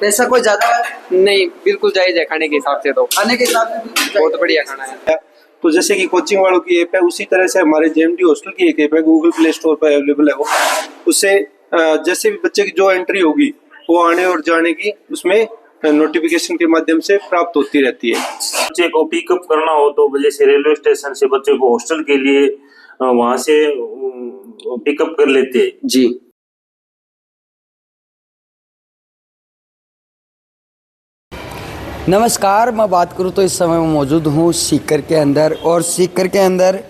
पैसा कोई ज्यादा है? नहीं, बिल्कुल जायज है खाने के हिसाब से। तो खाने के हिसाब से बिल्कुल जायज बहुत है। बढ़िया खाना है। तो जैसे कि कोचिंग वालों की ऐप है, उसी तरह से हमारे जेएमडी हॉस्टल की एक ऐप है, गूगल प्ले स्टोर पर अवेलेबल है वो। उससे जैसे भी बच्चे की जो एंट्री होगी वो आने और जाने की उसमें नोटिफिकेशन के माध्यम से प्राप्त होती रहती है। बच्चे को पिकअप करना हो तो जैसे रेलवे स्टेशन से बच्चे को हॉस्टल के लिए वहां से पिकअप कर लेते हैं जी। नमस्कार, मैं बात करूँ तो इस समय मैं मौजूद हूँ सीकर के अंदर, और सीकर के अंदर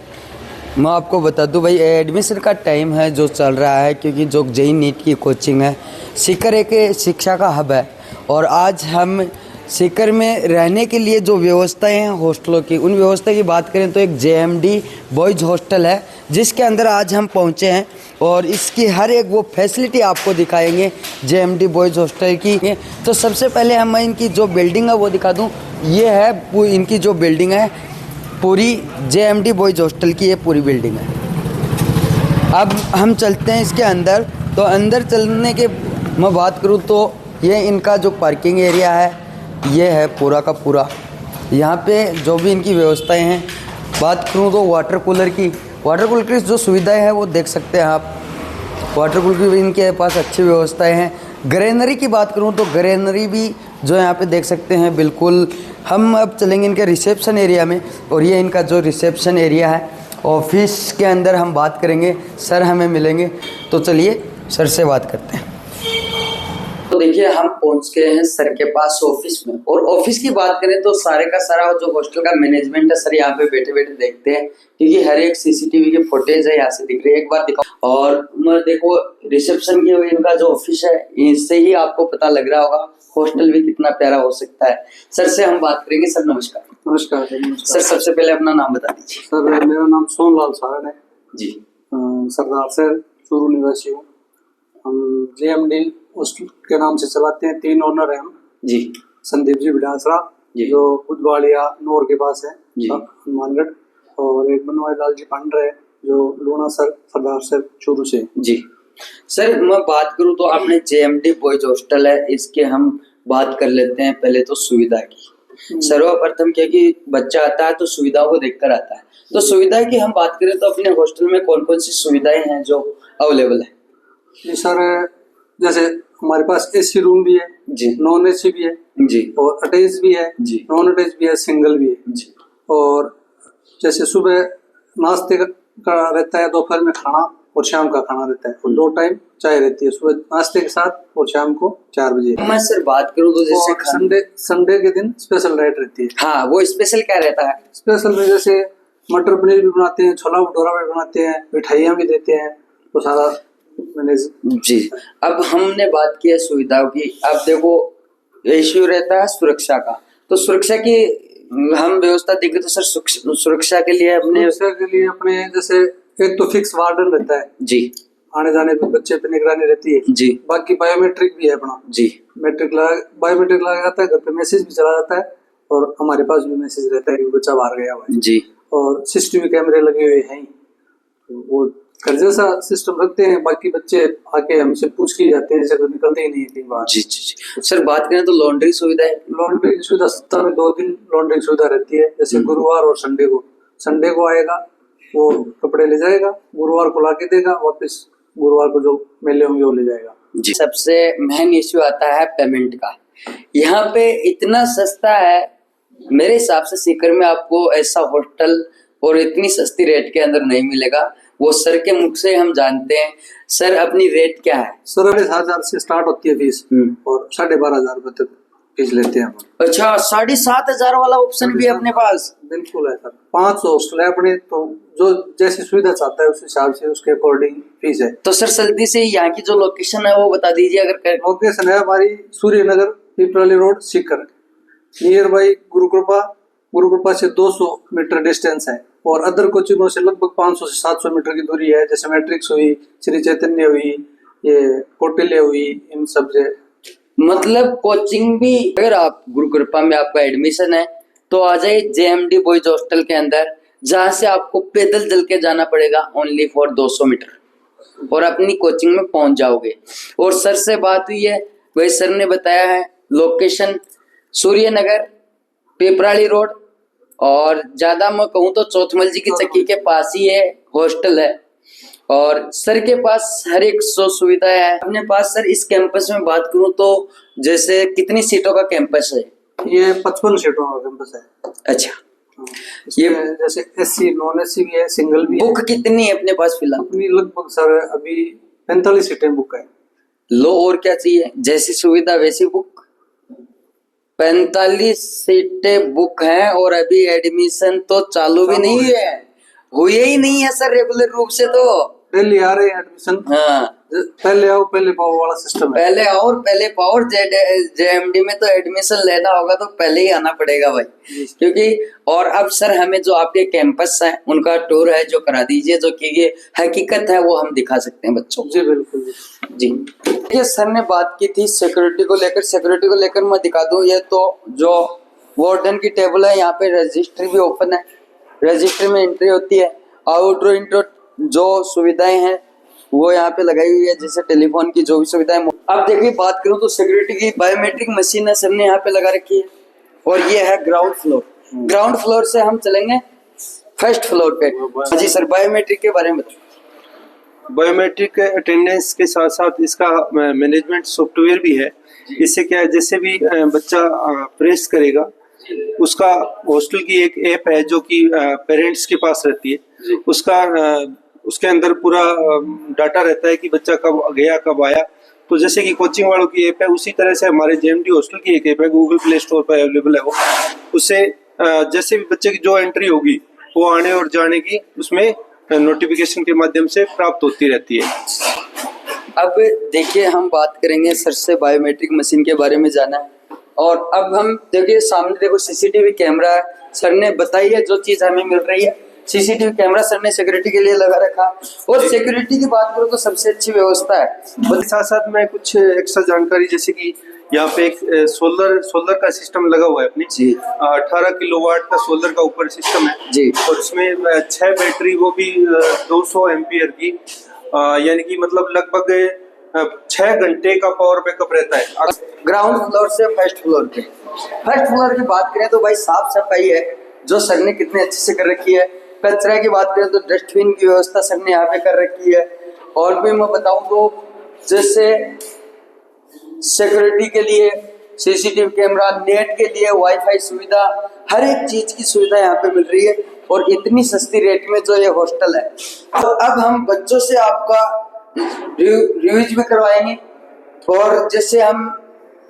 मैं आपको बता दूं भाई एडमिशन का टाइम है जो चल रहा है, क्योंकि जो जेईई नीट की कोचिंग है। सीकर एक शिक्षा का हब है, और आज हम सीकर में रहने के लिए जो व्यवस्थाएं हैं हॉस्टलों की, उन व्यवस्था की बात करें तो एक जेएमडी बॉयज़ हॉस्टल है जिसके अंदर आज हम पहुंचे हैं, और इसकी हर एक वो फैसिलिटी आपको दिखाएंगे जेएमडी बॉयज़ हॉस्टल की। तो सबसे पहले मैं इनकी जो बिल्डिंग है वो दिखा दूँ। ये है इनकी जो बिल्डिंग है, पूरी जेएमडी बॉयज़ हॉस्टल की ये पूरी बिल्डिंग है। अब हम चलते हैं इसके अंदर। तो अंदर चलने के मैं बात करूं तो ये इनका जो पार्किंग एरिया है ये है पूरा का पूरा। यहाँ पे जो भी इनकी व्यवस्थाएं हैं, बात करूं तो वाटर कूलर की जो सुविधाएं हैं वो देख सकते हैं आप। वाटर कूलर की भी इनके पास अच्छी व्यवस्थाएं हैं। ग्रेनरी की बात करूं तो ग्रेनरी भी जो यहाँ पे देख सकते हैं बिल्कुल। हम अब चलेंगे इनके रिसेप्शन एरिया में, और ये इनका जो रिसेप्शन एरिया है, ऑफिस के अंदर हम बात करेंगे। सर हमें मिलेंगे, तो चलिए सर से बात करते हैं। तो देखिए हम पहुंच गए हैं सर के पास ऑफिस में, और ऑफिस की बात करें तो सारे का सारा जो हॉस्टल का मैनेजमेंट है सर यहाँ पे बैठे बैठे देखते हैं, क्योंकि हर एक सीसीटीवी के फुटेज है यहाँ से दिख रही है। एक बार दिखाओ। और मैं देखो रिसेप्शन की इनका जो ऑफिस है, इससे ही आपको पता लग रहा होगा हॉस्टल भी कितना प्यारा हो सकता है। सर से हम बात करेंगे। सर नमस्कार। नमस्कार सर, सबसे पहले अपना नाम बता दीजिए। सर, मेरा नाम सोनलाल सारण है जी। सरदार सर चूरू निवासी हूँ। हम जेएमडी हॉस्टल के नाम से चलाते हैं। 3 ओनर हैं हम जी। संदीप जी बिडासरा जी, जो बुधवाड़िया नोर के पास है जी, हनुमानगढ़, और एक बनवारी लाल जी पांडे जो लूणा सर सरदार सर चूरू से। जी। सर मैं बात करूं तो आपने जेएमडी बॉयज हॉस्टल है, इसके हम बात कर लेते हैं पहले तो सुविधा की। सर्वप्रथम क्या कि बच्चा आता है तो सुविधाओं को देखकर आता है, तो सुविधा की हम बात करें तो अपने हॉस्टल में कौन कौन सी सुविधाएं हैं जो अवेलेबल है? जी सर, जैसे हमारे पास एसी रूम भी है जी, नॉन एसी भी है जी, और अटैच भी है जी, नॉन अटैच भी है, सिंगल भी है जी। और जैसे सुबह नाश्ते का रहता है, दोपहर में खाना और शाम का खाना रहता है, और 2 टाइम चाय रहती है, सुबह नाश्ते के साथ और शाम को 4 बजे। मैं सर बात करूं तो जैसे संडे के दिन स्पेशल डाइट रहती है। हाँ, वो स्पेशल क्या रहता है? स्पेशल में जैसे मटर पनीर भी बनाते हैं, छोला भटूरा भी बनाते हैं, मिठाइयाँ भी देते हैं, तो सारा मैनेज। जी। अब हमने बात की है सुविधाओं की। अब देखो इश्यू रहता है सुरक्षा का, तो सुरक्षा की हम व्यवस्था देखें तो सर सुरक्षा के लिए अपने जैसे एक तो फिक्स वार्डन रहता है जी, आने जाने पे बच्चे पे निगरानी रहती है जी। बाकी बायोमेट्रिक भी है अपना जी, बायोमेट्रिक लगा जाता है, घर पे मैसेज भी चला जाता है, और हमारे पास भी मैसेज रहता है कि बच्चा बाहर गया हुआ है जी। और सीसीटीवी कैमरे लगे हुए हैं, तो वो घर जैसा सिस्टम रखते हैं। बाकी बच्चे आके हमसे पूछ के जाते हैं, जैसे तो निकलते ही नहीं कई बार। जी, जी, जी। सर बात करें तो लॉन्ड्री सुविधा है? लॉन्ड्री सुविधा सप्ताह में 2 दिन लॉन्ड्री सुविधा रहती है, जैसे गुरुवार और संडे को आएगा वो कपड़े ले जाएगा, गुरुवार को लाके देगा, वापस गुरुवार को जो मेले होंगे वो ले जाएगा जी। सबसे मेन इश्यू आता है पेमेंट का। यहाँ पे इतना सस्ता है, मेरे हिसाब से सीकर में आपको ऐसा होटल और इतनी सस्ती रेट के अंदर नहीं मिलेगा। वो सर के मुख से हम जानते हैं। सर अपनी रेट क्या है? सर 7,500 से स्टार्ट होती है फीस, और 12,500 रुपए तक फीस लेते हैं हम। अच्छा, 7,500 वाला ऑप्शन भी अपने पास? बिल्कुल है सर। 500 हॉस्टल है अपने, तो जो जैसी सुविधा चाहता है उस हिसाब से उसके अकॉर्डिंग फीस है। तो सर जल्दी से यहाँ की जो लोकेशन है वो बता दीजिए। अगर लोकेशन है हमारी Suryanagar Piprali road Sikar, near by Gurukripa से 200 मीटर डिस्टेंस है, और अदर कोचिंगों से लगभग 500 से 700 मीटर की दूरी है, जैसे मैट्रिक्स हुई, श्री चैतन्य हुई, ये कौटिल्य हुई, इन सब से। मतलब कोचिंग भी अगर आप गुरुकृपा में आपका एडमिशन है तो आ जाइए जेएमडी बॉयज हॉस्टल के अंदर, जहाँ से आपको पैदल चल के जाना पड़ेगा ओनली फॉर 200 मीटर, और अपनी कोचिंग में पहुंच जाओगे। और सर से बात हुई है, वही सर ने बताया है लोकेशन सूर्य नगर, पिपराली रोड, और ज्यादा मैं कहूँ तो चौथमल जी की चक्की के पास ही है, हॉस्टल है। और सर के पास हर एक सुविधाएं है अपने पास। सर इस कैंपस में बात करूँ तो जैसे कितनी सीटों का कैंपस है? ये 55 सीटों का कैंपस है। अच्छा, ये जैसे एससी नॉन एससी भी है, सिंगल भी बुक है। कितनी है अपने पास फिलहाल? अपनी लगभग सर अभी 45 सीटें बुक है। लो और क्या चाहिए? जैसी सुविधा वैसी बुक। 45 सीटें बुक हैं और अभी एडमिशन तो चालू भी नहीं है, हुए ही नहीं है सर रेगुलर रूप से। तो पहले आ रहे हैं एडमिशन। हाँ, पहले आओ पहले पाओ वाला सिस्टम है। पहले आओ और पहले पाओ। और जेएमडी में तो एडमिशन लेना होगा तो पहले ही आना पड़ेगा भाई, क्योंकि और अब सर हमें जो आपके कैंपस है उनका टूर है जो करा दीजिए, जो कि ये हकीकत है वो हम दिखा सकते हैं बच्चों को। जी बिल्कुल जी। ये सर ने बात की थी सिक्योरिटी को लेकर। सिक्योरिटी को लेकर मैं दिखा दूं, ये तो जो वार्डन की टेबल है, यहाँ पे रजिस्टर भी ओपन है, रजिस्टर में एंट्री होती है। आउटडोर इंडोर जो सुविधाएं हैं वो यहाँ पे लगाई हुई है, जैसे टेलीफोन की जो भी सुविधाएं। अब देखिए बात करूं तो सिक्योरिटी की बायोमेट्रिक मशीन है, सर ने यहाँ पे लगा रखी है। और ये है ग्राउंड फ्लोर। ग्राउंड फ्लोर से हम चलेंगे फर्स्ट फ्लोर पे। जी सर, बायोमेट्रिक के बारे में बताइए। बायोमेट्रिक अटेंडेंस के साथ साथ इसका मैनेजमेंट सॉफ्टवेयर भी है। इससे क्या है, जैसे भी बच्चा प्रेस करेगा उसका हॉस्टल की एक ऐप है जो कि पेरेंट्स के पास रहती है, उसके अंदर पूरा डाटा रहता है कि बच्चा कब गया कब आया। तो जैसे कि कोचिंग वालों की ऐप है उसी तरह से हमारे जेएमडी हॉस्टल की एक ऐप है, गूगल प्ले स्टोर पर अवेलेबल है वो। उससे जैसे भी बच्चे की जो एंट्री होगी वो आने और जाने की उसमें नोटिफिकेशन के माध्यम से प्राप्त होती रहती है। अब देखिए हम बात करेंगे सर से बायोमेट्रिक मशीन के बारे में जाना है। और अब हम देखिए सामने देखो सीसीटीवी कैमरा है, सर ने बताई है जो चीज हमें मिल रही है। सीसीटीवी कैमरा सर ने सिक्योरिटी के लिए लगा रखा। और सिक्योरिटी की बात करूँ तो सबसे अच्छी व्यवस्था है। साथ साथ में कुछ एक्स्ट्रा जानकारी, जैसे कि यहाँ पे एक सोलर का सिस्टम लगा हुआ है अपनी जी। 18 किलोवाट का सोलर का ऊपर सिस्टम है जी। और उसमें 6 बैटरी, वो भी 200 एम्पियर की, यानी कि मतलब लगभग 6 घंटे का पावर बैकअप रहता है। ग्राउंड फ्लोर से फर्स्ट फ्लोर पे। फर्स्ट फ्लोर की बात करें तो भाई साफ सफाई है जो सर ने कितने अच्छे से कर रखी है। कचरा की बात करें तो डस्टबिन की व्यवस्था सर ने यहाँ पे कर रखी है। और भी मैं बताऊं तो जैसे सिक्योरिटी के लिए सीसीटीवी कैमरा, नेट के लिए वाईफाई सुविधा, हर एक चीज की सुविधा यहाँ पे मिल रही है और इतनी सस्ती रेट में जो ये हॉस्टल है। तो अब हम बच्चों से आपका रिव्यूज भी करवाएंगे और जैसे हम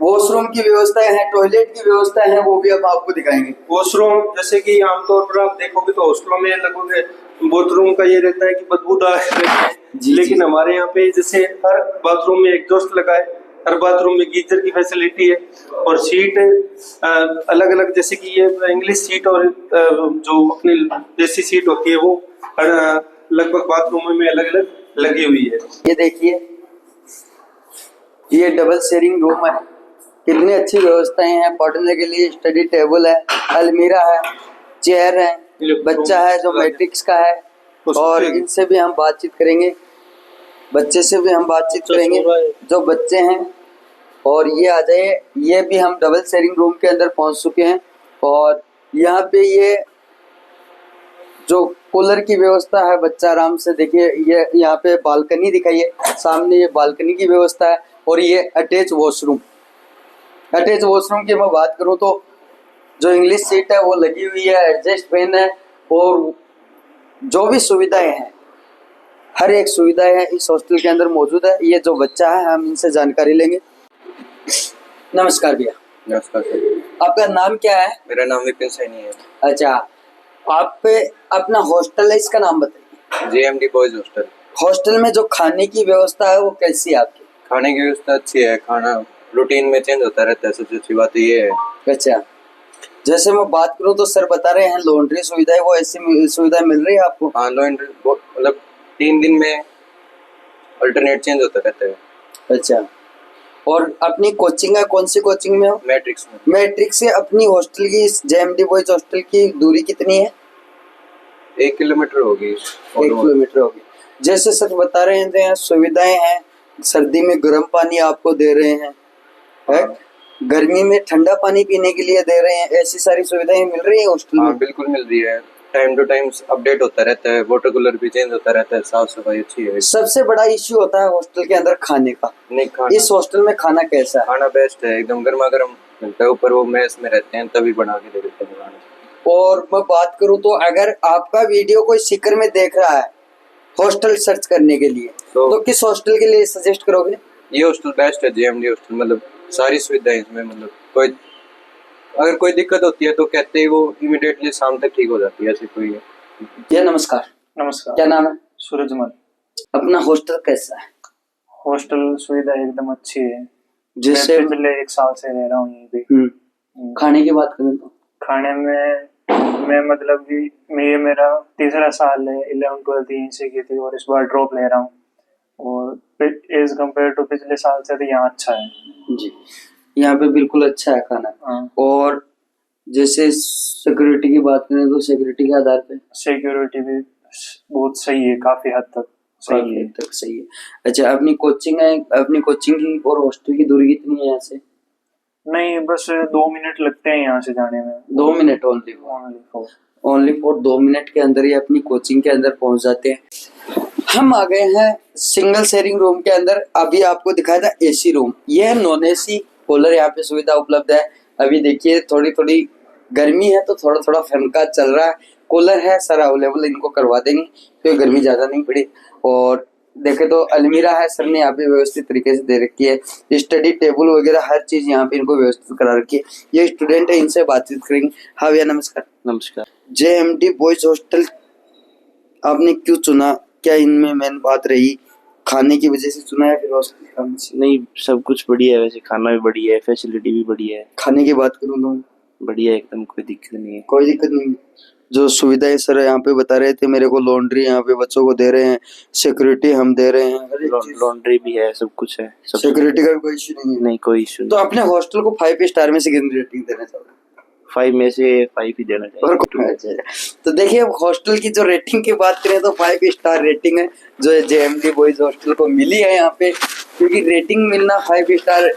वॉशरूम की व्यवस्थाएं हैं, टॉयलेट की व्यवस्था है, वो भी अब आपको दिखाएंगे। वॉशरूम जैसे कि आमतौर पर आप देखोगे तो हॉस्टलों में लगभग बाथरूम का ये रहता है कि बदबूदार रहता है, लेकिन हमारे यहाँ पे जैसे हर बाथरूम में एग्जॉस्ट लगा है, हर बाथरूम में गीजर की फैसिलिटी है और सीट अलग अलग, जैसे कि ये इंग्लिश सीट और जो अपनी देसी सीट होती है वो लगभग बाथरूम में अलग अलग लगी हुई है। ये देखिए ये डबल शेयरिंग रूम है, कितनी अच्छी व्यवस्थाएं हैं। पढ़ने के लिए स्टडी टेबल है, अलमीरा है, चेयर है, बच्चा है जो मैट्रिक्स का है। और इनसे भी हम बातचीत करेंगे, बच्चे से भी हम बातचीत करेंगे जो बच्चे हैं। और ये आ जाए, ये भी हम डबल शेयरिंग रूम के अंदर पहुंच चुके हैं। और यहाँ पे ये जो कूलर की व्यवस्था है, बच्चा आराम से देखिए, ये यहाँ पे बालकनी दिखाई है, सामने ये बालकनी की व्यवस्था है। और ये अटैच वॉशरूम, अटैच वॉशरूम की मैं बात करूँ तो जो इंग्लिश सीट है वो लगी हुई है, एडजस्ट फैन है और जो भी सुविधाएं हैं, हर एक सुविधा है इस हॉस्टल के अंदर मौजूद है। ये जो बच्चा है हम इनसे जानकारी लेंगे। नमस्कार भैया। नमस्कार सर। आपका नाम क्या है? मेरा नाम विपिन सैनी है। अच्छा, आप पे अपना हॉस्टल है, इसका नाम बताइए। JMD boys hostel. हॉस्टल में जो खाने की व्यवस्था है वो कैसी है आपकी? खाने की व्यवस्था अच्छी है, खाना रूटीन में चेंज होता रहता है, सबसे अच्छी बात ये है। अच्छा, जैसे मैं बात करूं तो सर बता रहे हैं लॉन्ड्री सुविधा है, वो ऐसी सुविधा मिल रही है आपको? हाँ, लॉन्ड्री मतलब 3 दिन में अल्टरनेट चेंज होता रहता है। अच्छा, और अपनी कोचिंग है, कौन सी कोचिंग में हो? मैट्रिक्स में। मैट्रिक्स से अपनी हॉस्टल की, जेएमडी बॉयज हॉस्टल की दूरी कितनी है? 1 किलोमीटर होगी। 1 किलोमीटर होगी। जैसे सर बता रहे हैं सुविधाएं हैं, सर्दी में गर्म पानी आपको दे रहे हैं, है? गर्मी में ठंडा पानी पीने के लिए दे रहे हैं, ऐसी सारी सुविधाएं मिल रही है हॉस्टल हाँ में। बिल्कुल मिल रही है, टाइम टू टाइम अपडेट होता रहता है, वाटर कूलर भी चेंज होता रहता है, साफ सफाई अच्छी है। सबसे बड़ा इश्यू होता है हॉस्टल के अंदर खाने का। नहीं खाना, इस हॉस्टल में खाना कैसा है? खाना बेस्ट है, एकदम गर्मा गर्म मिलता है, ऊपर वो मेस में रहते हैं तभी बना के दे देते हैं खाना। और मैं बात करूं तो अगर आपका वीडियो कोई सीकर में देख रहा है हॉस्टल सर्च करने के लिए, तो किस हॉस्टल के लिए सजेस्ट करोगे? ये हॉस्टल बेस्ट है, जेएमडी हॉस्टल, मतलब सारी सुविधाएं इसमें, मतलब कोई अगर कोई दिक्कत होती है तो कहते ही वो इमीडिएटली शाम तक ठीक हो जाती है, ऐसे कोई है। जी नमस्कार। नमस्कार। क्या नाम है? सूरजमल। अपना हॉस्टल कैसा है? हॉस्टल सुविधा एकदम अच्छी है। जैसे मैं पिछले 1 साल से रह रहा हूँ यहीं पे। खाने की बात करें तो खाने में मैं मतलब कि ये मेरा तीसरा साल है, 11-12 यहीं से की थी और इस बार ड्रॉप ले रहा हूँ, और एज कम्पेयर टू पिछले साल से तो यहाँ अच्छा है जी। यहाँ पे बिल्कुल अच्छा है खाना। हाँ। और जैसे सिक्योरिटी की बात करें तो सिक्योरिटी के आधार पे सिक्योरिटी भी बहुत सही है, काफी हद तक सही है। तक सही है। अच्छा, अपनी कोचिंग है, अपनी कोचिंग की और हॉस्टल की दूरी कितनी है यहाँ से? नहीं, बस 2 मिनट लगते हैं यहाँ से जाने में। 2 मिनट ओनली फॉर 2 मिनट के अंदर ही अपनी कोचिंग के अंदर पहुंच जाते हैं। हम आ गए हैं सिंगल शेयरिंग रूम के अंदर। अभी आपको दिखाया था एसी रूम, यह नॉन एसी कूलर यहाँ पे सुविधा उपलब्ध है। अभी देखिए थोड़ी थोड़ी गर्मी है तो थोड़ा थोड़ा फैन का चल रहा है, कूलर है सर अवेलेबल, इनको करवा देंगे तो गर्मी ज्यादा नहीं पड़ी। और देखे तो अलमीरा है सर ने यहाँ पे व्यवस्थित तरीके से दे रखी है, स्टडी टेबल वगैरह हर चीज यहाँ पे इनको व्यवस्थित करा रखी है। ये स्टूडेंट है, इनसे बातचीत करेंगे। हाँ भैया नमस्कार। नमस्कार। जेएमडी बॉयज हॉस्टल आपने क्यों चुना? क्या इनमें मेन बात रही खाने की वजह से चुना है फिर हॉस्टल खाने से? नहीं, सब कुछ बढ़िया है, वैसे खाना भी बढ़िया है, फैसिलिटी भी बढ़िया है। खाने की बात करूँ तो बढ़िया है एकदम, कोई दिक्कत नहीं है। कोई दिक्कत नहीं। जो सुविधाएं सर यहाँ पे बता रहे थे मेरे को, लॉन्ड्री यहाँ पे बच्चों को दे रहे हैं, सिक्योरिटी हम दे रहे हैं, लॉन्ड्री भी है, सब कुछ है, सब सिक्योरिटी का कोई इशू नहीं है। नहीं, कोई इशू तो नहीं। अपने हॉस्टल को 5 स्टार में से कितनी रेटिंग देना चाहोगे? 5 में से 5 ही देना चाहिए। अच्छा, तो देखिए हॉस्टल की जो रेटिंग की बात करें तो 5 स्टार रेटिंग है जो जेएमडी बॉयज हॉस्टल को मिली है यहाँ पे। क्योंकि रेटिंग मिलना 5 स्टार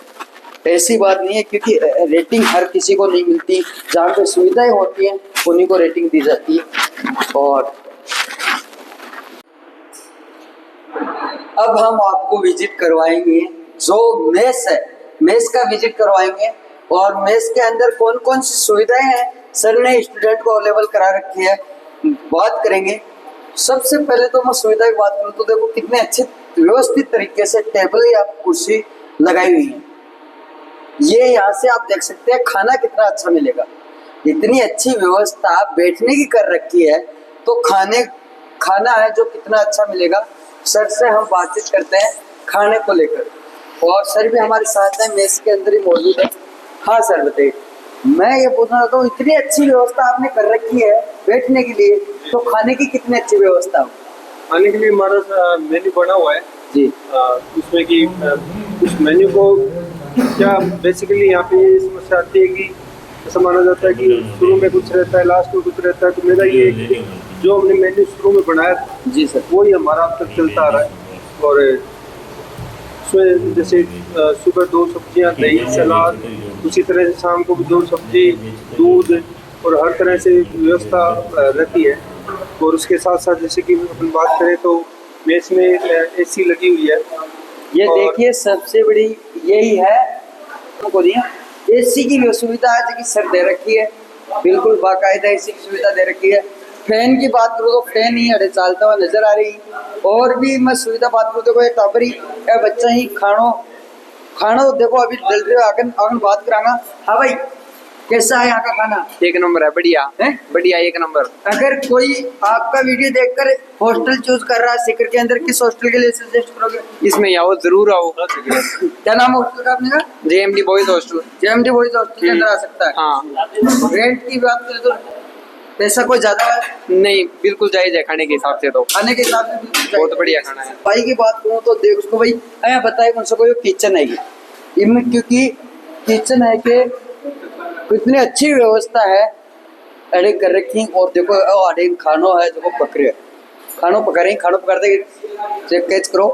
ऐसी बात नहीं है, क्योंकि रेटिंग हर किसी को नहीं मिलती। जहाँ पे सुविधाएं होती हैं उन्हीं को रेटिंग दी जाती है। और अब हम आपको विजिट करवाएंगे जो मेस है, मेस का विजिट करवाएंगे। और मेस के अंदर कौन कौन सी सुविधाएं हैं सर ने स्टूडेंट को अवेलेबल करा रखी है, बात करेंगे। सबसे पहले तो मैं सुविधा की बात करूँ तो देखो कितने अच्छे व्यवस्थित तरीके से टेबल या कुर्सी लगाई हुई है। ये यहाँ से आप देख सकते हैं खाना कितना अच्छा मिलेगा, इतनी अच्छी व्यवस्था बैठने की कर रखी है, तो खाना है जो कितना अच्छा मिलेगा। सर से हम बातचीत करते हैं खाने को लेकर, और सर भी हमारे साथ है, मेस के अंदर ही मौजूद है। हाँ सर बताइए। मैं ये पूछना चाहता हूँ, इतनी अच्छी व्यवस्था आपने कर रखी है बैठने के लिए, तो खाने की कितनी अच्छी व्यवस्था हो? खाने के लिए हमारा मेन्यू बना हुआ है जी। उसमें कि उस मेन्यू को क्या बेसिकली यहाँ पे ये समस्या आती है कि ऐसा माना जाता है कि शुरू में कुछ रहता है, लास्ट में कुछ रहता है। तो मेरा ये है कि जो हमने मेन्यू शुरू में बनाया था जी सर, वही हमारा अब तक चलता आ रहा है। और उसमें जैसे सुबह 2 सब्जियाँ, दही, सलाद, उसी तरह से शाम को भी 2 सब्जी, दूध और हर तरह से व्यवस्था रहती है। और उसके साथ साथ जैसे कि अपन बात करें तो मेस में एसी लगी हुई है। ये देखिए सबसे बड़ी यही है, एसी की भी सुविधा है जो कि सर दे रखी है, बिल्कुल बाकायदा एसी की सुविधा दे रखी है। फैन की बात करूँ तो फैन ही अड़े चलता हुआ नजर आ रही। और भी मैं सुविधा बात करूँ देखो, टाबरी बच्चा ही खाना देखो अभी डल रहे हो, आगन बात करांगा। हाँ भाई कैसा है यहाँ का खाना? एक नंबर है, बढ़िया है, बढ़िया 1 नंबर। अगर कोई आपका वीडियो देखकर हॉस्टल चूज कर रहा है सीकर के अंदर, किस हॉस्टल के लिए सजेस्ट करोगे? इसमें आओ, जरूर आओ। क्या नाम है हॉस्टल का आपने का? JMD boys hostel. JMD boys hostel के अंदर आ सकता है। हाँ। रेंट की बात करें तो पैसा कोई ज्यादा है? नहीं, बिल्कुल जायज है खाने के हिसाब से, तो खाने के हिसाब से बिल्कुल जायज। बहुत बढ़िया खाना है। सफाई की बात करूँ तो देख उसको भाई आया बताए कौन सा कोई किचन है इनमें, क्योंकि किचन है कि कितनी अच्छी व्यवस्था है अड़े कर रखी। और देखो अड़े खानो है देखो पक रहे, खानो पका रहे, खानो पकाते चेक कैच करो।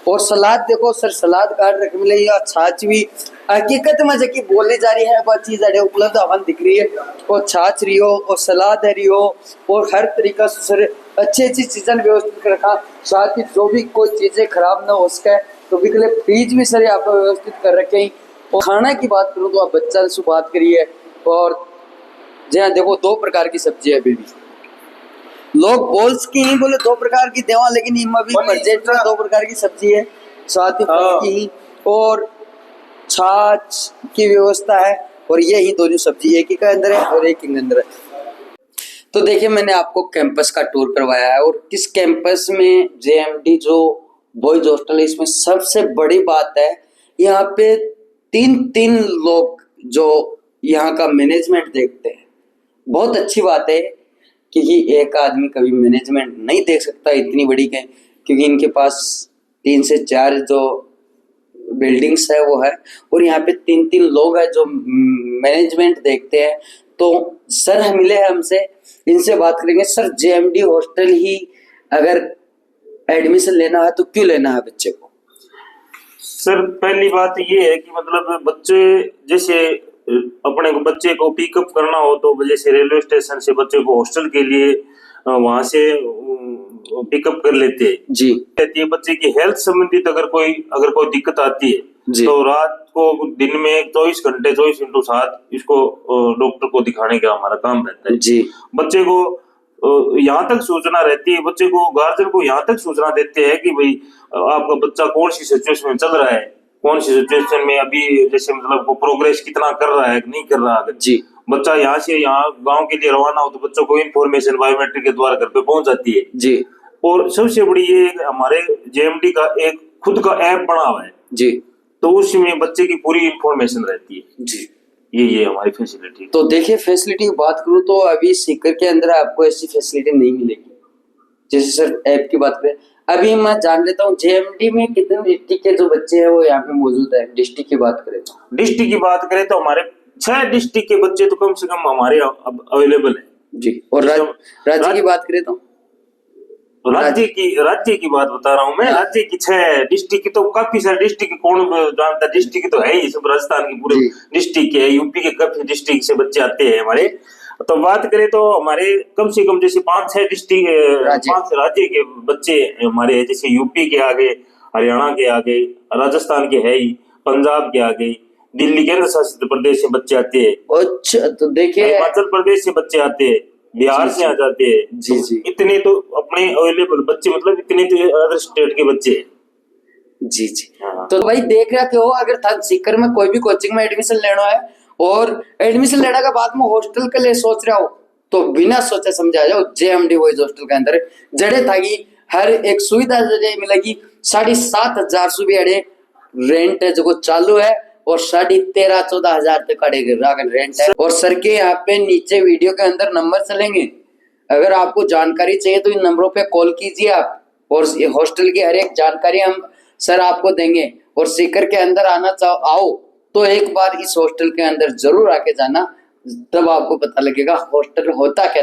और सलाद देखो सर, सलाद काट रखे मिले, या छाछ भी हकीकत में जबकि बोली जा रही है वह चीज अड़े उपलब्ध हवन दिख रही है, और छाछ रही हो और सलाद है रही हो, और हर तरीका से सर अच्छी चीजें व्यवस्थित कर रखा। साथ ही जो भी कोई चीजें खराब ना हो सके तो भी के लिए फ्रिज भी सर यहाँ पर व्यवस्थित कर रखे हैं। और खाना की बात करूँ तो आप बच्चा से बात करिए, और जी हाँ देखो 2 प्रकार की सब्जी है अभी भी, लोग बोल्स की ही बोले 2 प्रकार की देवा, लेकिन इनमें भी बजट 2 प्रकार की सब्जी है, साथ ही फल की ही और छाछ की व्यवस्था है, और ये ही दोनों सब्जी एक ही के अंदर है और एक ही के अंदर है। तो देखिए मैंने आपको कैंपस का टूर करवाया है, और किस कैंपस में जेएमडी जो बॉयज हॉस्टल है, इसमें सबसे बड़ी बात है यहाँ पे 3 लोग जो यहाँ का मैनेजमेंट देखते हैं। बहुत अच्छी बात है, क्योंकि एक आदमी कभी मैनेजमेंट नहीं देख सकता इतनी बड़ी के, क्योंकि इनके पास 3 से 4 जो बिल्डिंग्स है वो है, और यहाँ पे 3 लोग हैं जो मैनेजमेंट देखते हैं। तो सर मिले हैं हमसे, इनसे बात करेंगे। सर जेएमडी हॉस्टल ही अगर एडमिशन लेना है तो क्यों लेना है बच्चे को? सर पहली बात ये है कि मतलब बच्चे जैसे अपने को बच्चे को पिकअप करना हो तो जैसे रेलवे स्टेशन से बच्चे को हॉस्टल के लिए वहां से पिकअप कर लेते हैं जी। कहती है बच्चे की हेल्थ संबंधित अगर कोई दिक्कत आती है तो रात को दिन में 24 घंटे 24x7 इसको डॉक्टर को दिखाने का हमारा काम रहता है जी। बच्चे को यहाँ तक सूचना रहती है, बच्चे को गार्जियन को यहाँ तक सूचना देते हैं कि भाई आपका बच्चा कौन सी सिचुएशन में चल रहा है, कौन सी सिचुएशन में अभी जैसे मतलब वो प्रोग्रेस कितना कर रहा है नहीं कर रहा है जी। बच्चा यहाँ से यहाँ गांव के लिए रवाना हो तो बच्चों को इन्फॉर्मेशन बायोमेट्रिक के द्वारा घर पे पहुंच जाती है जी। और सबसे बड़ी ये हमारे जेएमडी का एक खुद का ऐप बना हुआ है जी, तो उसमें बच्चे की पूरी इन्फॉर्मेशन रहती है जी। ये हमारी फैसिलिटी। तो देखिए फैसिलिटी की बात करूँ तो अभी सीकर के अंदर आपको ऐसी फैसिलिटी नहीं मिलेगी। जैसे सर ऐप की बात करें, अभी मैं जान लेता हूँ जेएमडी में कितने डिस्ट्रिक्ट के जो बच्चे हैं वो यहाँ पे मौजूद है। डिस्ट्रिक्ट की बात करें तो हमारे 6 डिस्ट्रिक्ट के बच्चे तो कम से कम हमारे अवेलेबल है जी। और राज्य की बात करें तो राज्य की बात बता रहा हूँ मैं। राज्य की 6 डिस्ट्रिक्ट की तो काफी सारे डिस्ट्रिक्ट कौन जानता है, डिस्ट्रिक्ट तो है ही सब, राजस्थान की पूरे डिस्ट्रिक्ट है, यूपी के काफी डिस्ट्रिक्ट से बच्चे आते हैं हमारे। तो बात करें तो हमारे कम से कम जैसे 5-6 डिस्ट्रिक्ट 5 राज्य के बच्चे हमारे, जैसे यूपी के आगे, हरियाणा के आगे, राजस्थान के है ही, पंजाब के आगे, दिल्ली केंद्र शासित प्रदेश से बच्चे आते हैं। अच्छा तो देखिए हिमाचल प्रदेश से बच्चे आते हैं, बिहार से आ जाते हैं जी जी। इतने तो अपने अवेलेबल बच्चे मतलब इतने तो अदर स्टेट के बच्चे जी जी। तो भाई देख रहे हो, अगर था सीकर में कोई भी कोचिंग में एडमिशन लेना है और एडमिशन लेने के बाद में हॉस्टल के लिए सोच रहा हो तो बिना सोचे समझा जाओ जेएमडी बॉयज हॉस्टल के अंदर जड़े था कि हर एक सुविधा मिलेगी। 7,500 से भी अड़े रेंट है जो चालू है, और 13,500-14 हजार तक रेंट है। और सर के यहाँ पे नीचे वीडियो के अंदर नंबर चलेंगे, अगर आपको जानकारी चाहिए तो इन नंबरों पे कॉल कीजिए आप, और हॉस्टल की हर एक जानकारी हम सर आपको देंगे। और सीकर के अंदर आना आओ तो एक बार इस हॉस्टल के अंदर जरूर आके जाना, तब आपको पता लगेगा हॉस्टल होता क्या।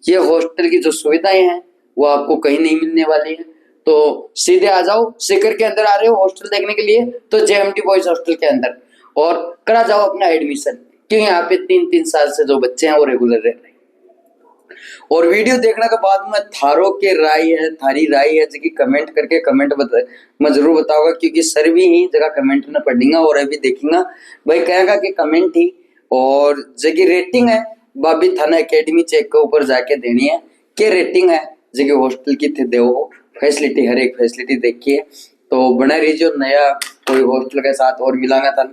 ये हॉस्टल की जो सुविधाएं हैं वो आपको कहीं नहीं मिलने वाली है। तो सीधे आ जाओ, सीकर के अंदर आ रहे हो हॉस्टल देखने के लिए तो जेएमडी बॉयज हॉस्टल के अंदर, और करा जाओ अपना एडमिशन, क्योंकि यहाँ पे 3 साल से जो बच्चे हैं वो रेगुलर रह रहे हैं। और वीडियो देखने के बाद में थारी राय है जो कि कमेंट करके मैं जरूर बताऊंगा, क्योंकि सर भी ही जगह कमेंट में पढ़ेगा और अभी देखेगा भाई कहेगा कि कमेंट ही और जगह रेटिंग है बाबी थाना एकेडमी चेक के ऊपर जाके देनी है क्या रेटिंग है जगह हॉस्टल की थे दो फैसिलिटी, हर एक फैसिलिटी देखिए। तो बना रही जो नया कोई हॉस्टल के साथ और मिलांगा था।